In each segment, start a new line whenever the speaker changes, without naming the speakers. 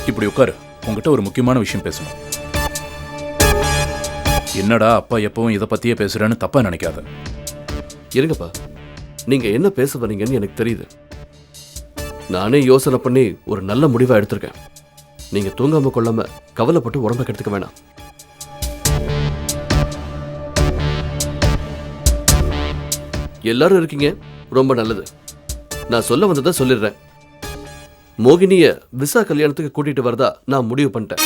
இப்படி உட்காரு, உங்ககிட்ட ஒரு முக்கியமான விஷயம் பேசணும். என்னடா அப்பா எப்பவும் இதை பத்தியே பேசுறேன்னு தப்பா நினைக்காத.
இருங்கப்பா, நீங்க என்ன பேச வரீங்கன்னு எனக்கு தெரியுது. நானே யோசனை பண்ணி ஒரு நல்ல முடிவா எடுத்திருக்கேன். நீங்க தூங்காம கொள்ளாம கவலைப்பட்டு உடம்ப கெடுத்துக்க வேணாம். எல்லாரும் இருக்கீங்க, ரொம்ப நல்லது. நான் சொல்ல வந்ததை சொல்லிடுறேன். மோகினிய விசா கல்யாணத்துக்கு கூட்டிட்டு வரதா நான் முடிவு பண்ணிட்டேன்.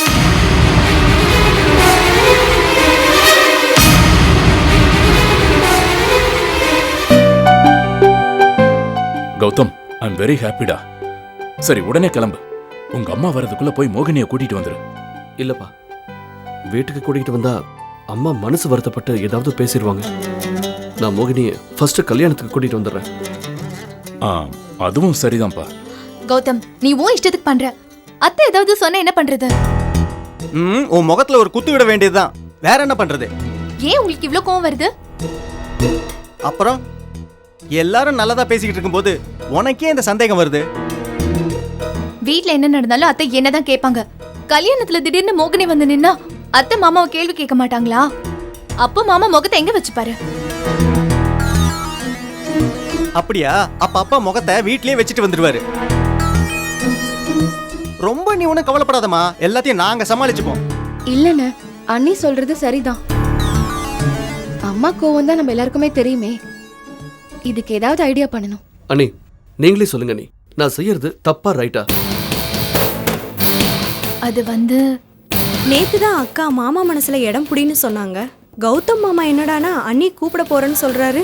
கௌதம், ஐ எம் வெரி ஹாப்பிடா. சரி, உடனே கிளம்பு. உங்க அம்மா வரதுக்குள்ள போய் மோகினியை கூட்டிட்டு வந்துரு.
இல்லப்பா, வீட்டுக்கு கூட்டிகிட்டு வந்தா அம்மா மனசு வருத்தப்பட்டு ஏதாவது பேசிடுவாங்க. நான் மோகினிய ஃபர்ஸ்ட் கல்யாணத்துக்கு கூட்டிட்டு வந்துடுறேன்.
அதுவும் சரிதான்ப்பா.
கௌதம், நீ உன் இஷ்டத்துக்கு பண்ற. அத்தை ஏதாவது சொன்ன என்ன பண்றது?
உன் முகத்துல ஒரு குத்து விட வேண்டியதுதான். வேற என்ன பண்றது?
ஏன் உங்களுக்கு இவ்ளோ கோவம் வருது?
அப்புறம் எல்லாரும் நல்லதா பேசிக்கிட்டு இருக்கும்போது உனக்கே இந்த சந்தேகம் வருது?
வீட்ல என்ன நடந்தாலும் அத்தை என்னதான் கேட்பாங்க. கல்யாணத்துல திடீர்னு மோகினி வந்து நின்னா அத்தை மாமாவை கேள்வி கேட்க மாட்டாங்களா? அப்ப மாமா முகத்தை எங்க வச்சுப்பாரு?
அப்படியா? அப்ப அப்பா முகத்தை வீட்லயே வச்சுட்டு வந்துடுவாரு. ரொம்ப நீ ஒன்னும் கவலைப்படாதமா, எல்லாத்தையும் நாங்க சமாளிச்சுப்போம்.
இல்லன்னு அண்ணி சொல்றது சரிதான். அம்மா கோவம் தான் நம்ம எல்லாருக்குமே தெரியுமே. இதுக்கு ஏதாவது ஐடியா பண்ணணும்.
அண்ணி, நீங்களே சொல்லுங்க. நீ நான் செய்யறது தப்பா ரைட்டா?
அது வந்து
நேத்துதான் அக்கா மாமா மனசுல இடம் புடின்னு சொன்னாங்க. கௌதம் மாமா என்னடானா அண்ணி கூப்பிட போறேன்னு சொல்றாரு.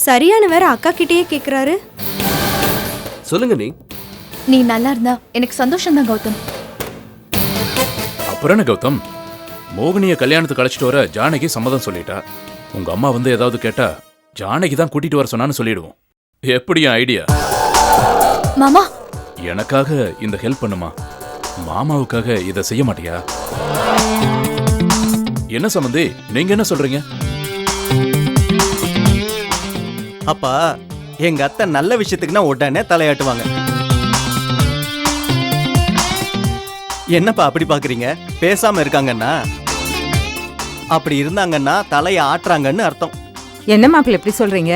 சரியான வேற அக்கா கிட்டயே கேக்குறாரு.
சொல்லுங்க.
நீ நல்லா இருந்தா எனக்கு சந்தோஷம் தான் கௌதம்.
அப்புறம் என்ன கௌதம், மோகினிய கல்யாணத்துக்கு அழைச்சிட்டு வர ஜானகி சம்மதம் சொல்லிட்டா. உங்க அம்மா வந்து ஏதாவது கேட்டா ஜானகி தான் கூட்டிட்டு வர சொன்னான்னு சொல்லிடுவோம். எப்படி ஐடியா?
மாமா,
எனக்காக இந்த ஹெல்ப் பண்ணுமா, மாமாவுக்காக இதை செய்ய மாட்டியா? என்ன சம்பந்தி, நீங்க என்ன சொல்றீங்க?
அப்பா, எங்க அத்தை நல்ல விஷயத்துக்குன்னா உடனே தலையாட்டுவாங்க. என்னப்பா அப்படி பாக்குறீங்க? பேசாம இருக்காங்கன்னா, அப்படி இருந்தாங்கன்னா தலையை ஆட்டுறாங்கன்னு அர்த்தம்.
என்ன மாப்பிள்ள எப்படி சொல்றீங்க?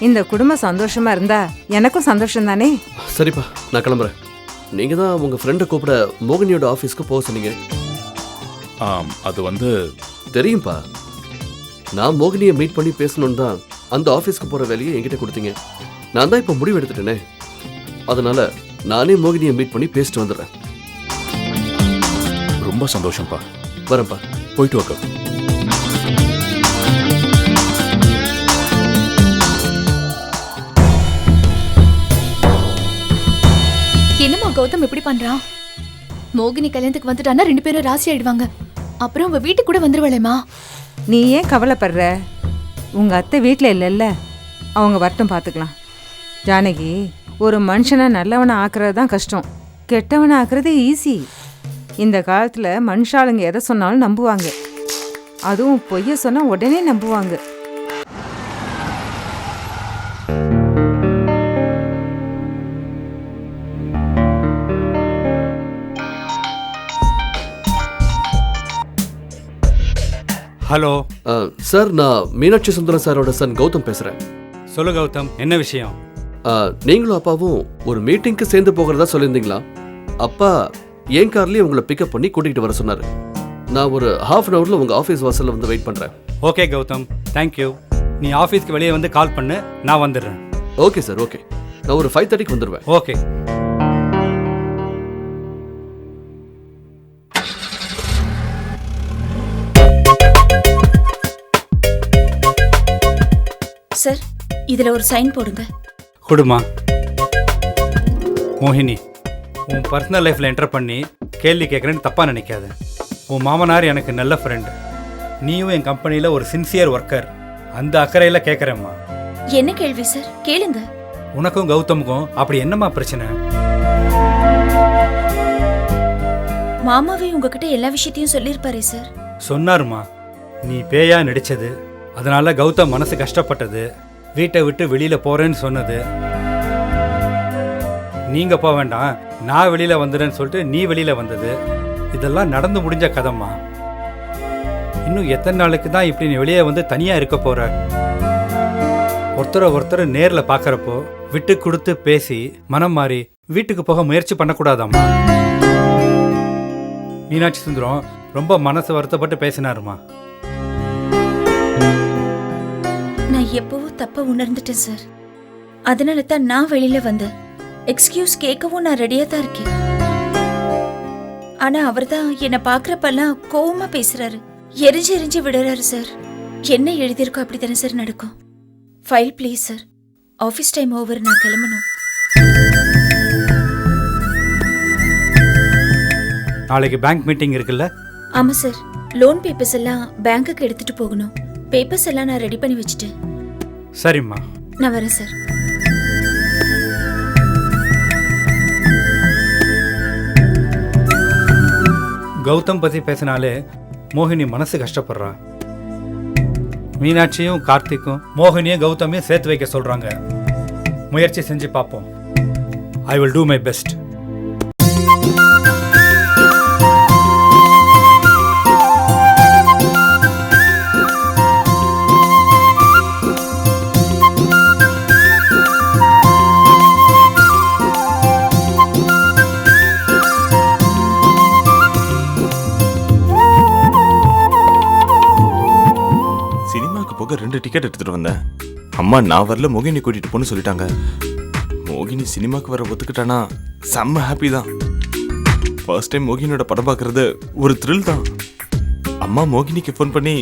இந்த குடும்பம் சந்தோஷமா இருந்தா எனக்கும் சந்தோஷம் தானே.
சரிப்பா, நான் கிளம்புறேன். நீங்க தான் உங்க ஃப்ரெண்டை கூப்பிட மோகினியோட ஆபீஸ்க்கு போக சொன்னீங்க.
அது வந்து
தெரியும்பா, நான் மோகினியை மீட் பண்ணி பேசணும்னு தான் அந்த ஆபீஸ்க்கு போற வேலையை என்கிட்ட கொடுத்தீங்க. நான் தான் இப்ப முடிவு எடுத்துட்டேனே. அதனால நானே மோகினியை மீட் பண்ணி பேசிட்டு வந்துடுறேன்.
ரொம்ப சந்தோஷம்ப்பா.
வரேன்ப்பா.
போயிட்டு வாக்க.
என்னம்மா கௌதம் இப்படி பண்றான்? மோகினி கல்யாணத்துக்கு வந்துட்டானா 2 பேரும் ராசி ஆயிடுவாங்க. அப்புறம் அவ வீட்டுக்கு கூட வந்துருவாளேமா?
நீ ஏன் கவலைப்படுற? உங்க அத்தை வீட்டில் இல்லைல்ல, அவங்க வரட்டும் பார்த்துக்கலாம். ஜானகி, ஒரு மனுஷனை நல்லவனை ஆக்குறது தான் கஷ்டம், கெட்டவனை ஆக்குறது ஈஸி. இந்த காலத்தில் மனுஷாளுங்க எதை சொன்னாலும் நம்புவாங்க. அதுவும் பொய்ய சொன்னால் உடனே நம்புவாங்க.
ஹலோ
சார், நான் மீனாட்சி சுந்தரம் சாரோட சன் கௌதம் பேசுறேன்.
சொல்லு கௌதம், என்ன விஷயம்?
நீங்களும் அப்பாவும் ஒரு மீட்டிங்க்கு சேர்ந்து போகிறதா சொல்லியிருந்தீங்களா? அப்பா என் கார்லயே உங்களை பிக்கப் பண்ணி கூட்டிகிட்டு வர சொன்னாரு. நான் ஒரு ½ அன் ஹவர்ல உங்க ஆஃபீஸ் வாசல்ல வந்து வெயிட் பண்றேன்.
Okay Gautham, thank you. நீ ஆஃபீஸ்க்கு வெளியே வந்து கால் பண்ணு, நான் வந்துடுறேன்.
Okay sir, okay. நான் ஒரு 5:30க்கு வந்துடுவேன்.
ஓகே.
சார், இதுல ஒரு சைன் போடுங்க.
கொடுமா. மோகினி, உன் பர்சனல் லைஃப்ல என்டர் பண்ணி கேள்வி கேட்குறேன்னு தப்பா நினைக்காத. உன் மாமனார் எனக்கு நல்ல ஃப்ரெண்டு, நீயும் என் கம்பெனியில் ஒரு சின்சியர் ஒர்க்கர். அந்த அக்கறையில் கேட்குறேம்மா.
என்ன கேள்வி சார்? கேளுங்க.
உனக்கும் கௌதமுக்கும் அப்படி என்னம்மா பிரச்சனை?
மாமாவே உங்ககிட்ட எல்லா விஷயத்தையும் சொல்லியிருப்பாரே சார்.
சொன்னாருமா, நீ பேயா நடிச்சது, அதனால கௌதம் மனசு கஷ்டப்பட்டது, வீட்டை விட்டு வெளியில போறேன்னு சொன்னது. நீங்க போக வேண்டாம், நான் வெளியில வந்துடுறேன்னு சொல்லிட்டு நீ வெளியில வந்தது இதெல்லாம் நடந்து முடிஞ்ச கதைம்மா. இன்னும் எத்தனை நாளுக்கு தான் இப்படி நீ வெளியே வந்து தனியா இருக்க போற? ஒருத்தரை நேர்ல பாக்குறப்போ விட்டு கொடுத்து பேசி மனம் மாறி வீட்டுக்கு போக முயற்சி பண்ணக்கூடாதாம்மா. மீனாட்சி சுந்தரம் ரொம்ப மனசு வருத்தப்பட்டு பேசினாருமா.
நான் எப்பவோ தப்ப உணர்ந்துட்டேன் சார். அதனால தான் நான் வெளியில வந்தேன். எக்ஸ்கியூஸ் கேட்கவும் நான் ரெடியா தான் இருக்கேன். ஆனா அவர்தான் என்னை பாக்குறப்பெல்லாம் கோவமா பேசுறாரு, எரிஞ்சு விடுறாரு சார். என்ன எழுதியிருக்கோ அப்படித்தானே சார் நடக்கும். File please sir. Office time over, நான் கிளம்பணும்.
நாளைக்கு பேங்க் மீட்டிங் இருக்குல்ல?
ஆமா சார். லோன் பேப்பர்ஸ் எல்லாம் பேங்க்குக்கு எடுத்துட்டு போகணும். பேப்பர்ஸ் எல்லாம் நான் ரெடி பண்ணி வச்சுட்டேன்.
சரிம்மா,
நான் வரேன் சார்.
கௌதம் பத்தி பேசினாலே மோகினி மனசு கஷ்டப்படுறா. மீனாட்சியும் கார்த்திக்கும் மோகினியும் கௌதமையும் சேர்த்து வைக்க சொல்றாங்க. முயற்சி செஞ்சு பார்ப்போம். I will do my best.
போக 2 டிக்கெட் எடுத்துட்டு வந்தேன். அம்மா நான் வரல, மோகினி கூட்டிட்டு போன்னு சொல்லிட்டாங்க. மோகினி சினிமாக்கு வர ஒத்துக்கிட்டானா செம்ம ஹாப்பி தான். ஃபர்ஸ்ட் டைம் மோகினியோட படம் பார்க்கறது ஒரு த்ரில் தான். அம்மா மோகினிக்கு ஃபோன் பண்ணி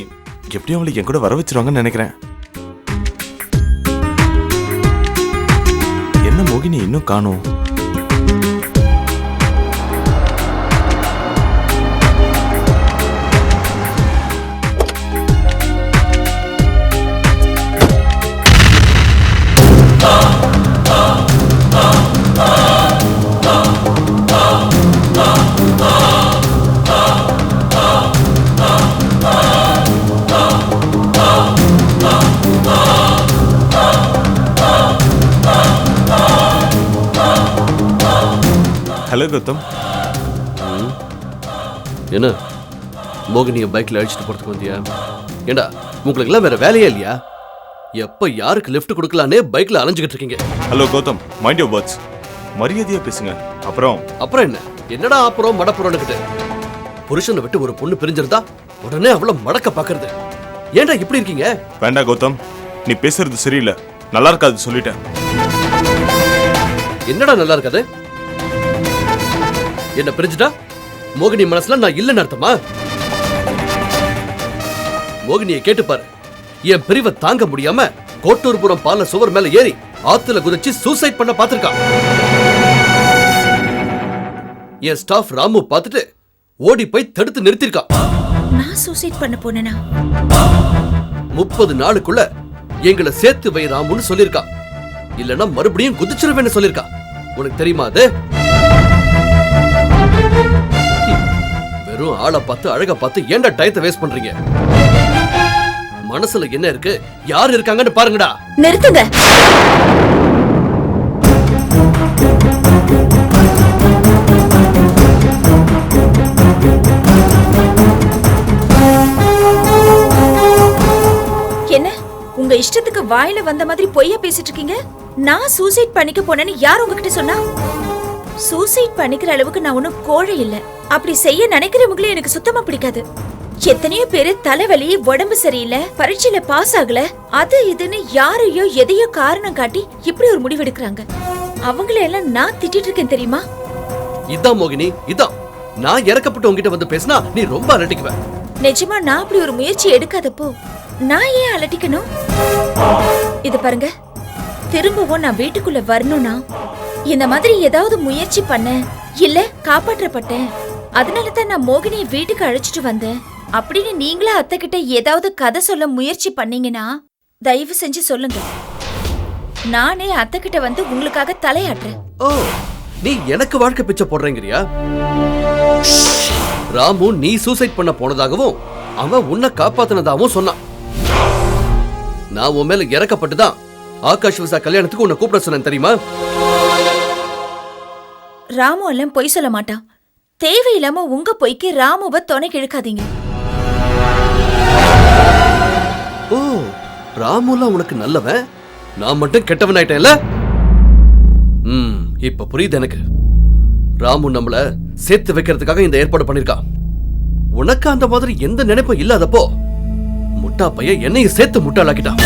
எப்படியும் அவளை என் கூட வர வச்சிருவாங்கன்னு நினைக்கிறேன். என்ன மோகினி இன்னும் காணோம்? ஹலோ கௌதம்.
என்ன மோகினியை பைக்ல அழிச்சிட்டு போறதுக்கு வந்தியா? ஏண்டா உங்களுக்கு எல்லாம் வேற வேலையே இல்லையா? எப்ப யாருக்கு லிஃப்ட் கொடுக்கலானே பைக்ல அலைஞ்சுக்கிட்டு இருக்கீங்க.
Hello Gautham, mind your words. மரியாதையா பேசுங்க. அப்புறம்
என்ன? என்னடா அப்புறம் மடப்புறம்னுக்கிட்டு? புருஷனை விட்டு ஒரு பொண்ணு பிரிஞ்சிருந்தா உடனே அவ்வளவு மடக்க பாக்குறது. ஏண்டா இப்படி இருக்கீங்க?
வேண்டாம் கௌதம், நீ பேசுறது சரியில்லை, நல்லா இருக்காது சொல்லிட்டேன்.
என்னடா நல்லா இருக்காது? என்ன பிரிஞ்சுட்டா மோகினி மனசுல நான் இல்லைன்னு அர்த்தமா? மோகினியை கேட்டுப்பாரு. என் பிரிவை தாங்க முடியாம கோட்டூர்புரம் பால சுவர் மேல ஏறி ஆத்துல குதிச்சு சூசைட் பண்ண பாத்திருக்கா. என் ஸ்டாஃப் ராமு பார்த்துட்டு ஓடி போய் தடுத்து நிறுத்திருக்கா.
நான் சூசைட் பண்ண போனேனா?
30 நாளுக்குள்ள எங்களை சேர்த்து வை ராமுன்னு சொல்லிருக்கா. இல்லன்னா மறுபடியும் குதிச்சிருவேன்னு சொல்லிருக்கா. உனக்கு தெரியுமா அது? வெறும் ஆளை பார்த்து அழகா பார்த்து ஏன்டா டயத்தை வேஸ்ட் பண்றீங்க? மனசுல என்ன இருக்கு, யார் இருக்காங்கன்னு பாருங்கடா.
நிறுத்துங்க. என்ன உங்க இஷ்டத்துக்கு வாயில வந்த மாதிரி பொய்யா பேசிட்டு இருக்கீங்க? நான் சூசைட் பண்ணிக்க போனேன்னு யார் உங்ககிட்ட சொன்னா? சூசைட் பண்ணிக்கிற அளவுக்கு நான் ஒன்னும் கோழை இல்ல. அப்படி செய்ய நினைக்கிறவங்களே எனக்கு சுத்தமா பிடிக்காது. எத்தனையோ பேரு தலைவலி, உடம்பு சரியில்லை, பரீட்சையில பாஸ் ஆகல, அது இதுன்னு யாரையோ எதையோ காரணம் காட்டி இப்படி ஒரு முடிவு எடுக்கிறாங்க. அவங்கள எல்லாம் நான் திட்டிட்டு இருக்கேன் தெரியுமா?
இதான் மோகினி, இதான் நான் இறக்கப்பட்டு உங்ககிட்ட வந்து பேசினா நீ ரொம்ப அலட்டிக்குவ.
நிஜமா நான் அப்படி ஒரு முயற்சி எடுக்காதப்போ நான் ஏன் அலட்டிக்கணும்? இது பாருங்க, திரும்பவும் நான் வீட்டுக்குள்ள வரணும்னா இந்த மாதிரி ஏதாவது முயற்சி பண்ண இல்ல காப்பாற்றப்பட்டேன், அதனாலதான் நான் மோகினியை வீட்டுக்கு அழைச்சிட்டு வந்தேன் அப்படின்னு நீங்களா அத்தை கிட்ட ஏதாவது கதை சொல்ல முயற்சி பண்ணீங்கன்னா தயவு செஞ்சு சொல்லுங்க. நானே அத்தை கிட்ட வந்து உங்களுக்காக தலையாட்டுறேன்.
ஓ, நீ எனக்கு வாழ்க்கை பிச்சை போடுறேங்கறியா? ராமு நீ சூசைட் பண்ண போனதாகவும் அவன் உன்னை காப்பாத்தினதாகவும் சொன்னான். நான் உன் மேல இறக்கப்பட்டுதான் ஆகாஷ் விசா கல்யாணத்துக்கு உன்னை கூப்பிட சொன்னேன் தெரியுமா?
ராமு எல்லாம் பொய் சொல்ல மாட்டான். தேவையில்லாம உங்க பொய்க்கு ராமுவை துணைக்கு இழுக்காதீங்க.
ஓ, ராமுலாம் உனக்கு நல்லவன், நான் மட்டும் கெட்டவன் ஆயிட்டேன்ல. இப்ப புரியுது எனக்கு. ராமு நம்மள சேர்த்து வைக்கிறதுக்காக இந்த ஏற்பாடு பண்ணிருக்கான். உனக்கு அந்த மாதிரி எந்த நினைப்பும் இல்லாதப்போ முட்டா பையன் என்னையும் சேர்த்து முட்டாளாக்கிட்டான்.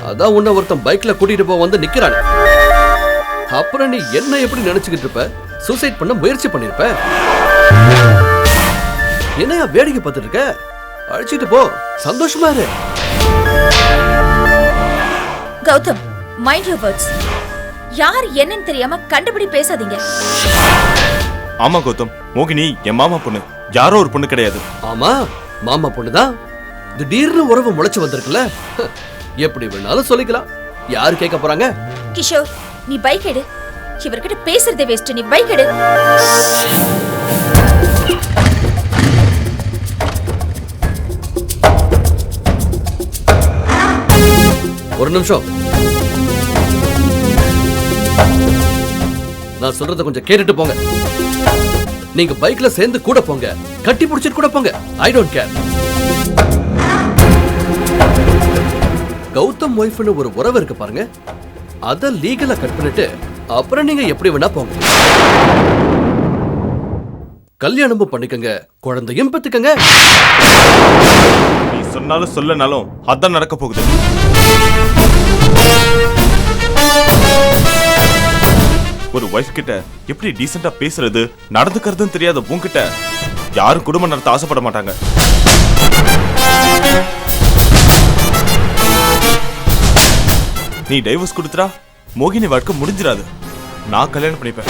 அதான் உன்னை ஒருத்தன் பைக்ல கூட்டிட்டு போக வந்து நிக்கிறான். அப்புறம் நீ என்ன எப்படி நினைச்சுக்கிட்டு இருப்ப? சூசைட் பண்ண முயற்சி பண்ணிருப்ப. என்னையா வேடிக்கை பார்த்துட்டு இருக்க? அழைச்சிட்டு போ, சந்தோஷமா இரு.
Gautham, mind your words. யார் என்னன்னு தெரியாம கண்டுபிடி பேசாதீங்க.
ஆமா கௌதம், மோகினி என் மாமா பொண்ணு, யாரோ ஒரு பொண்ணு கிடையாது.
ஆமா, மாமா பொண்ணுதான். திடீர்னு உறவு முளைச்சு வந்திருக்குல்ல, எப்படி வேணாலும் சொல்லிக்கலாம். யாரு கேட்க போறாங்க?
கிஷோர், நீ பைக் எடு. இவர்கிட்ட பேசுறதே வேஸ்ட். நீ பைக் எடு.
ஒரு நிமிஷம், நான் சொல்றத கொஞ்சம் கேட்டுட்டு போங்க. நீங்க பைக்ல சேர்ந்து கூட போங்க, கட்டி பிடிச்சிட்டு கூட போங்க. I don't care. கௌதம் ஒய்ஃப்னு ஒரு உறவு இருக்கு பாருங்க, அத லீகலா கட் பண்ணிட்டு அப்புறம் நீங்க எப்படி வேணா போங்க. கல்யாணமும் பண்ணிக்கங்க, குழந்தையும் பெத்துக்கங்க.
நீ சொன்னாலும் சொல்லனாலும் அதான் நடக்க போகுது. ஒரு வைஃப் கிட்ட எப்படி டீசெண்டா பேசுறது நடந்துக்கிறதுன்னு தெரியாத உன்கிட்ட யாரும் குடும்பம் நடத்த ஆசைப்பட மாட்டாங்க. நீ டைவர்ஸ் கொடுத்துட்டா மோகினி வாழ்க்கை முடிஞ்சிடாது. நான் கல்யாணம் பண்ணிப்பேன்.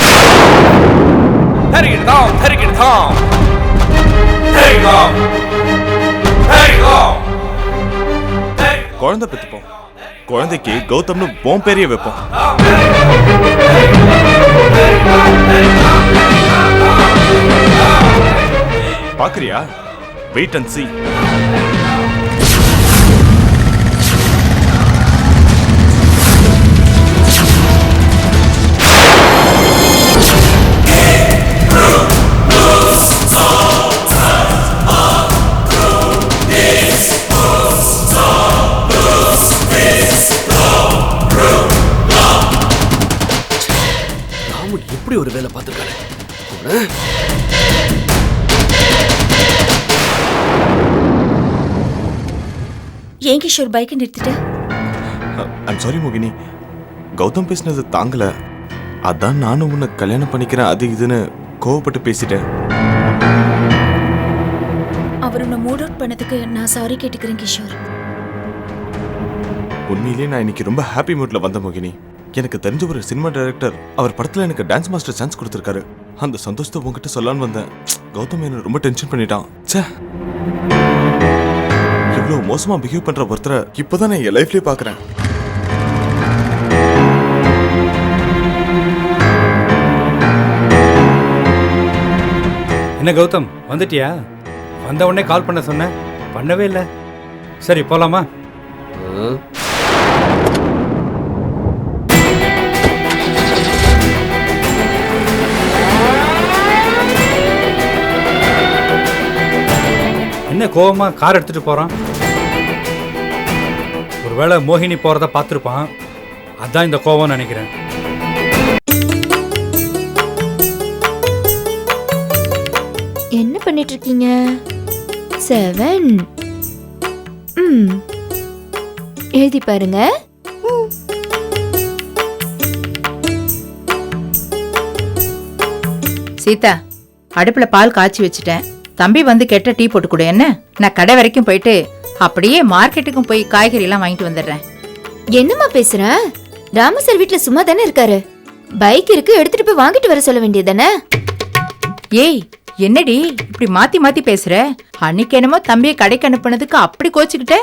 குழந்தை பெத்துப்போம். குழந்தைக்கு கௌதம்னு போன் பேரிய வைப்போம். பாக்குறியா? Wait and see.
எப்படி ஒரு வேலை பார்த்துருக்காரு.
ஏன் கிஷோர் பைக்கை நிறுத்திட்ட?
ஐம் சாரி மோகினி, கௌதம் பேசினது தாங்கல. அதான் நானும் உன்னை கல்யாணம் பண்ணிக்கிறேன் அது இதுன்னு கோவப்பட்டு பேசிட்டேன்.
அவர் உன்னை மூட் அவுட் பண்ணதுக்கு நான் சாரி கேட்டுக்கிறேன் கிஷோர்.
உண்மையிலேயே நான் இன்னைக்கு ரொம்ப ஹாப்பி மூட்ல வந்த மோகினி. எனக்கு தெரிஞ்ச ஒரு சினிமா டைரக்டர் அவர் படத்துல எனக்கு டான்ஸ் மாஸ்டர் சான்ஸ் கொடுத்திருக்காரு. அந்த சந்தோஷத்தை உங்ககிட்ட சொல்லலான்னு வந்தேன். கௌதம் என்ன ரொம்ப டென்ஷன் பண்ணிட்டான். ச்சே, இவ்வளவு மோசமா பிஹேவ் பண்ற ஒருத்தரை இப்பதான் நான் என் லைஃப்லயே பாக்குறேன்.
என்ன கௌதம், வந்துட்டியா? வந்த உடனே கால் பண்ண சொன்ன, பண்ணவே இல்லை. சரி போலாமா? என்ன கோவமா கார் எடுத்துட்டு போறான்? ஒருவேளை மோகினி போறத பார்த்துருப்பான், அதான் இந்த கோவம் நினைக்கிறேன்.
என்ன பண்ணிட்டு இருக்கீங்க? 7 எழுதி பாருங்க.
சீதா, அடுப்புல பால் காய்ச்சி வச்சுட்டேன். தம்பி வந்து கெட்ட டீ போட்டு கொடு. என்ன, நான் கடை வரைக்கும் போயிட்டு அப்படியே மார்க்கெட்டுக்கும் போய் காய்கறி எல்லாம் வாங்கிட்டு வந்துடுறேன்.
என்னம்மா பேசுற? ராமு சார் வீட்டுல சும்மா தானே இருக்காரு. பைக் இருக்கு, எடுத்துட்டு போய் வாங்கிட்டு வர சொல்ல வேண்டியதானே?
ஏய், என்னடி இப்படி மாத்தி மாத்தி பேசுற? அன்னைக்கு என்னமோ தம்பியை கடைக்கு அனுப்புனதுக்கு அப்படி கோச்சுக்கிட்ட.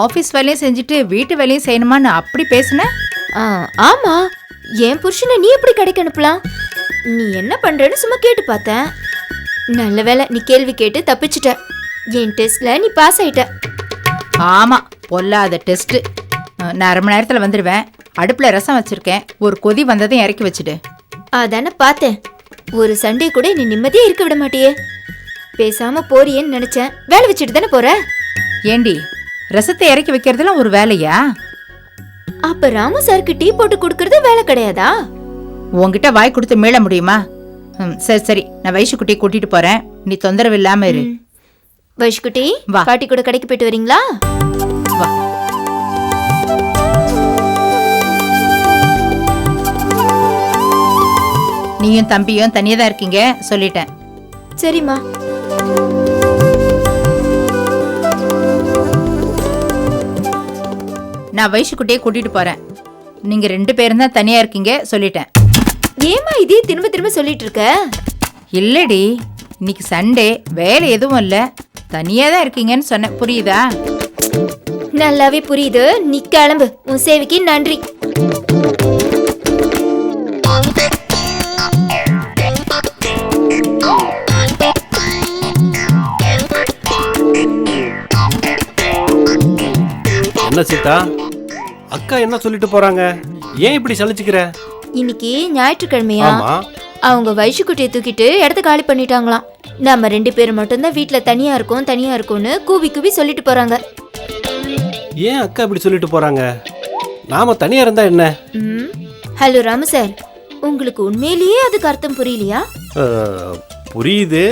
ஆபீஸ் வேலையும் செஞ்சுட்டு வீட்டு வேலையும் செய்யணுமான்னு அப்படி பேசுன.
ஆமா, என் புருஷனை நீ எப்படி கடைக்கு அனுப்பலாம்? நீ என்ன பண்றேன்னு சும்மா கேட்டு பார்த்தேன். நல்ல வேலை நீ கேள்வி கேட்டு தப்பிச்சிட்ட. என் டெஸ்ட்ல நீ பாஸ் ஆயிட்ட.
ஆமா, பொல்லாத டெஸ்ட். நான் 1/2 மணி நேரத்துல வந்துடுவேன். அடுப்புல ரசம் வச்சிருக்கேன், ஒரு கொதி வந்ததையும் இறக்கி வச்சுடு.
அதானே பார்த்தேன். ஒரு சண்டே கூட நீ நிம்மதியா இருக்க விட மாட்டியே. பேசாம போறியேன்னு நினைச்சேன். வேலை வச்சுட்டு தானே போற.
ஏண்டி, ரசத்தை இறக்கி வைக்கிறதுலாம் ஒரு வேலையா?
அப்ப ராமு சாருக்கு டீ போட்டு கொடுக்கறது வேலை கிடையாதா?
உன்கிட்ட வாய் கொடுத்து மீள முடியுமா? சரி சரி, நான் வைஷுக்குட்டியை கூட்டிட்டு போறேன், நீ தொந்தரவு இல்லாம இரு.
வைஷ்குட்டி,
வா.
பாட்டி கூட கடைக்கு போயிட்டு வரீங்களா?
வா. நீயும் தம்பியும் தனியா தான் இருக்கீங்க, சொல்லிட்டேன்.
சரிம்மா.
நான் வைஷுக்குட்டியை கூட்டிட்டு போறேன், நீங்க 2 பேரும் தான் தனியா இருக்கீங்க, சொல்லிட்டேன்.
ஏமா இதே திரும்ப திரும்ப சொல்லிட்டு இருக்க?
இல்லடி, இன்னைக்கு சண்டே, வேலை எதுவும் இல்ல, தனியா தான் இருக்கீங்கன்னு சொன்னேன், புரியுதா?
நல்லாவே புரியுது. நீ கிளம்பு. உன் சேவைக்கு நன்றி.
என்ன சீதா, அக்கா என்ன சொல்லிட்டு போறாங்க? ஏன் இப்படி சலிச்சுக்கிற?
இன்னைக்கு ஞாயிற்றுக்கிழமையா?
ஆமா.
அவங்க வைஷுக்குட்டியை தூக்கிட்டு இடத்த காலி பண்ணிட்டாங்களாம். நம்ம 2 பேரும் மட்டும்தான் வீட்டுல தனியா இருக்கோம்னு கூவி கூவி சொல்லிட்டு போறாங்க.
ஏன் அக்கா இப்படி சொல்லிட்டு போறாங்க? நாம தனியா இருந்தா என்ன?
ஹலோ ராமு சார், உங்களுக்கு உண்மையிலேயே அதுக்கு அர்த்தம் புரியலையா?
புரியுது.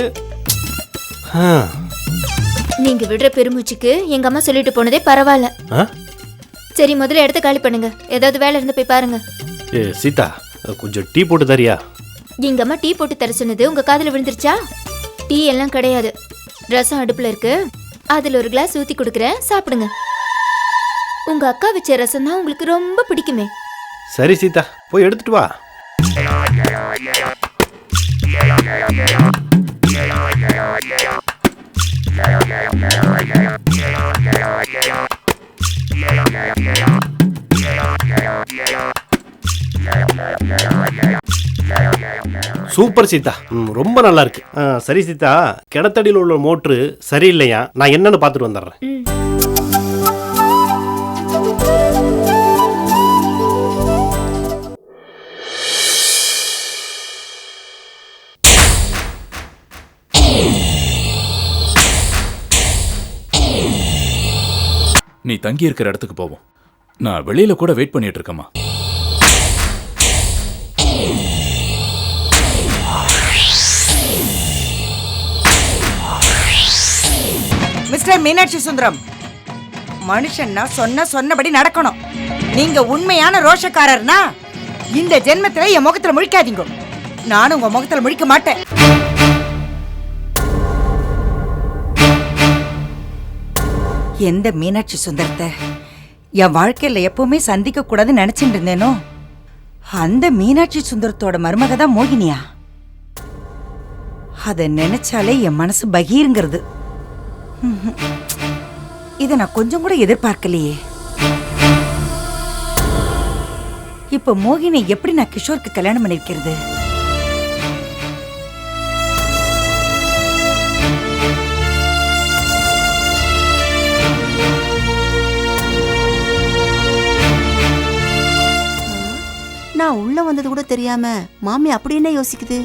நீங்க விடுற பெருமூச்சுக்கு எங்க அம்மா சொல்லிட்டு போனதே பரவாயில்ல. சரி, முதல்ல இடத்த காலி பண்ணுங்க. ஏதாவது வேலை இருந்து போய் பாருங்க.
சீதா, கொஞ்சம் டீ போட்டு தரியா?
எங்க அம்மா டீ போட்டு தர சொன்னது உங்க காதுல விழுந்துருச்சா? டீ எல்லாம் கிடையாது. ரசம் அடுப்புல இருக்கு, அதுல ஒரு கிளாஸ் ஊத்தி கொடுக்கறேன், சாப்பிடுங்க. உங்க அக்கா வச்ச ரசம் தான் உங்களுக்கு ரொம்ப பிடிக்குமே.
சரி சீதா, போய் எடுத்துட்டு வா. சூப்பர் சீதா, ரொம்ப நல்லா இருக்கு. சரி சீதா, கிணத்தடியில் உள்ள மோட்ரு சரியில்லையா? நான் என்னன்னு பார்த்துட்டு வந்துடுறேன்.
நீ தங்கி இருக்கிற இடத்துக்கு போவோம். நான் வெளியில கூட வெயிட் பண்ணிட்டு இருக்கேம்மா.
மிஸ்டர் மீனாட்சி சுந்தரம், மனுஷன்னா சொன்னபடி நடக்கணும். நீங்க உண்மையான ரோஷக்காரர்னா இந்த ஜென்மத்துல என் முகத்துல முழிக்காதீங்க. நானும் உங்க முகத்துல முழிக்க மாட்டேன். எந்த மீனாட்சி சுந்தரத்தை என் வாழ்க்கையில எப்பவுமே சந்திக்க கூடாதுன்னு நினைச்சிட்டு இருந்தேனோ, அந்த மீனாட்சி சுந்தரத்தோட மருமக தான் மோகினியா? அதை நினைச்சாலே என் மனசு பகீருங்கிறது. இதை நான் கொஞ்சம் கூட எதிர்பார்க்கலையே. இப்ப மோகினி எப்படி நான் கிஷோருக்கு கல்யாணம் பண்ணிருக்கிறது?
நான் உள்ள வந்தது கூட தெரியாம மாமி அப்படி என்ன யோசிக்குது?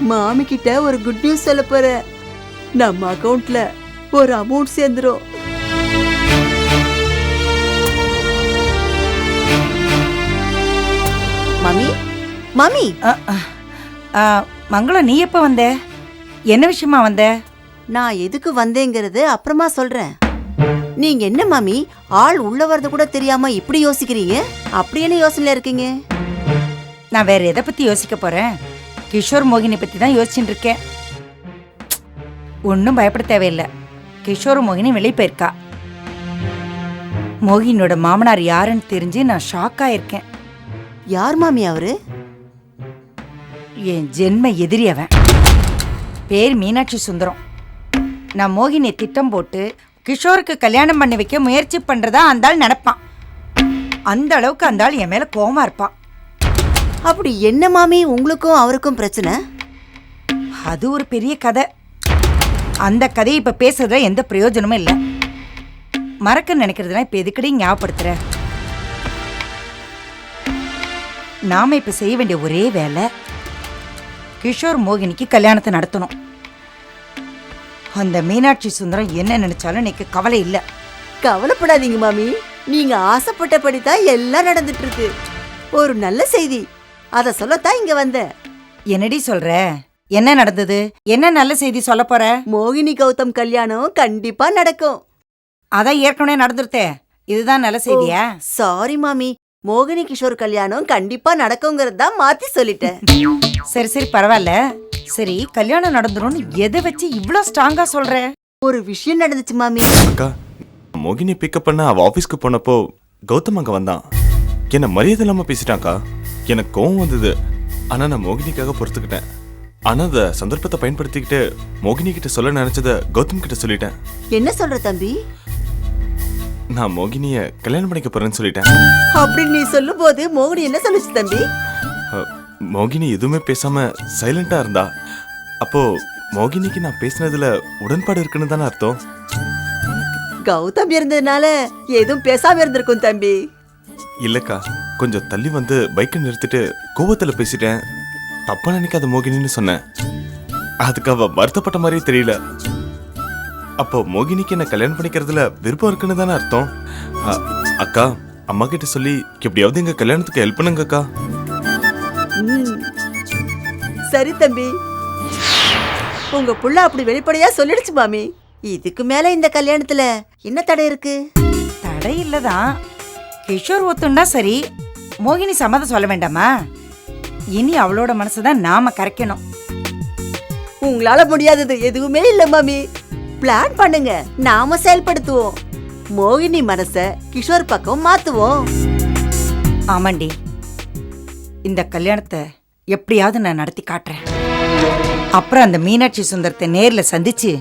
மாமி கிட்ட ஒரு குட் நியூஸ் சொல்ல போற. நம்ம அக்கவுண்ட்ல ஒரு அமௌண்ட் சேர்ந்துரும். மாமி, மாமி.
மங்களம், நீ எப்ப வந்த? என்ன விஷயமா வந்த?
நான் எதுக்கு வந்தேங்கிறது அப்புறமா சொல்றேன். நீங்க என்ன மாமி, ஆள் உள்ள வரது கூட தெரியாம இப்படி யோசிக்கிறீங்க? அப்படி என்ன யோசனையில இருக்கீங்க?
நான் வேற எதை பத்தி யோசிக்க போறேன்? கிஷோர் மோகினி பத்தி தான் யோசிச்சுட்டு இருக்கேன். ஒன்னும் பயப்பட தேவையில்லை. கிஷோர் மோகினி வெளியே போயிருக்கா. மோகினியோட மாமனார் யாருன்னு தெரிஞ்சு நான் ஷாக் ஆயிருக்கேன்.
யார் மாமி அவரு?
என் ஜென்ம எதிரி அவன். பேர் மீனாட்சி சுந்தரம். நான் மோகினியை திட்டம் போட்டு கிஷோருக்கு கல்யாணம் பண்ணி வைக்க முயற்சி பண்றதா அந்த ஆள் நினைப்பான். அந்த அளவுக்கு அந்த ஆள் என் மேல கோவமா இருப்பான்.
அப்படி என்ன மாமி உங்களுக்கும் அவருக்கும் பிரச்சனை?
அது ஒரு பெரிய கதை. அந்த கதையை இப்ப பேசுறதுல எந்த பிரயோஜனமும் இல்லை. மறக்க நினைக்கிறதுனா இப்ப எதுக்கடி ஞாபகப்படுத்துற? நாம இப்ப செய்ய வேண்டிய ஒரே வேலை கிஷோர் மோகினிக்கு கல்யாணத்தை நடத்தணும். அந்த மீனாட்சி சுந்தரம் என்ன நினைச்சாலும் எனக்கு கவலை இல்ல.
கவலைப்படாதீங்க மாமி, நீங்க ஆசைப்பட்டபடி தான் எல்லாம் நடந்துட்டு இருக்கு. ஒரு நல்ல செய்தி, அத சொல்லத்தான் இங்க வந்தேன்.
என்னடி சொல்ற? என்ன நடந்தது? என்ன நல்ல செய்தி சொல்ல போற?
மோகினி கௌதம் கல்யாணம் கண்டிப்பா நடக்கும்.
அதான் ஏற்கனவே நடந்துருத்தே, இதுதான் நல்ல செய்தியா?
சாரி மாமி, மோகினி கிஷோர் கல்யாணம் கண்டிப்பா நடக்குங்கிறது தான் மாத்தி சொல்லிட்டேன்.
சரி சரி பரவாயில்ல. சரி, கல்யாணம் நடந்துரும்னு எதை வச்சு இவ்ளோ ஸ்ட்ராங்கா சொல்ற?
ஒரு விஷயம் நடந்துச்சு மாமி.
அக்கா, மோகினி பிக்கப் பண்ண அவ ஆபீஸ்க்கு போனப்போ கௌதம் அங்க வந்தான். என்ன மரியாதை இல்லாம பேசிட்டாக்கா. எனக்கு கோவம் வந்தது. ஆனா நான் மோகினிக்காக பொறுத்துக்கிட்டேன். ஆனா அந்த சந்தர்ப்பத்தை பயன்படுத்திக்கிட்டு மோகினி கிட்ட சொல்ல நினைச்சத கௌதம் கிட்ட சொல்லிட்டேன்.
என்ன சொல்ற தம்பி?
நான் மோகினிய கல்யாணம் பண்ணிக்க போறேன்னு சொல்லிட்டேன்.
அப்படி நீ சொல்லும் போது மோகினி என்ன சொல்லுச்சு தம்பி?
மோகினி எதுவுமே பேசாம சைலண்டா இருந்தா. அப்போ மோகினிக்கு நான் பேசினதுல உடன்பாடு இருக்குன்னு தானே அர்த்தம்.
கௌதம் இருந்ததுனால எதுவும் பேசாம இருந்திருக்கும் தம்பி.
இல்லக்கா, கொஞ்சம் தள்ளி வந்து பைக்கை நிறுத்திட்டு கோவத்துல பேசிட்டேன். தப்பா நினைக்காத மோகினின்னு சொன்னேன். அதுக்கு அவ வருத்தப்பட்ட மாதிரியே தெரியல. அப்போ மோகினிக்கு என்ன கல்யாணம் பண்ணிக்கிறதுல விருப்பம் இருக்குன்னு தானே அர்த்தம். அக்கா, அம்மா கிட்ட சொல்லி எப்படியாவது எங்க கல்யாணத்துக்கு ஹெல்ப் பண்ணுங்க அக்கா.
சரி தம்பி, உங்க புள்ள அப்படி வெளிப்படையா சொல்லிடுச்சு மாமி. இதுக்கு மேல இந்த கல்யாணத்துல என்ன தடை இருக்கு?
தடை இல்லதான். கிஷோர் ஒத்துண்டா சரி, மோகினி சம்மதம் சொல்ல வேண்டாமா? இனி அவளோட மனசுதான் நாம கரைக்கணும்.
உங்களால முடியாதது எதுவுமே இல்ல மாமி. பிளான் பண்ணுங்க, நாம செயல்படுத்துவோம். மோகினி மனச கிஷோர் பக்கம் மாத்துவோம்.
ஆமாண்டி, இந்த கல்யாணத்தை எப்படியாவது நான் நடத்தி காட்டுறேன். அப்புறம் அந்த மீனாட்சி சுந்தரத்தை நேர்ல சந்திச்சு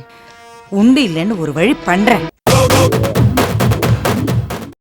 உண்டு இல்லைன்னு ஒரு வழி பண்றேன்.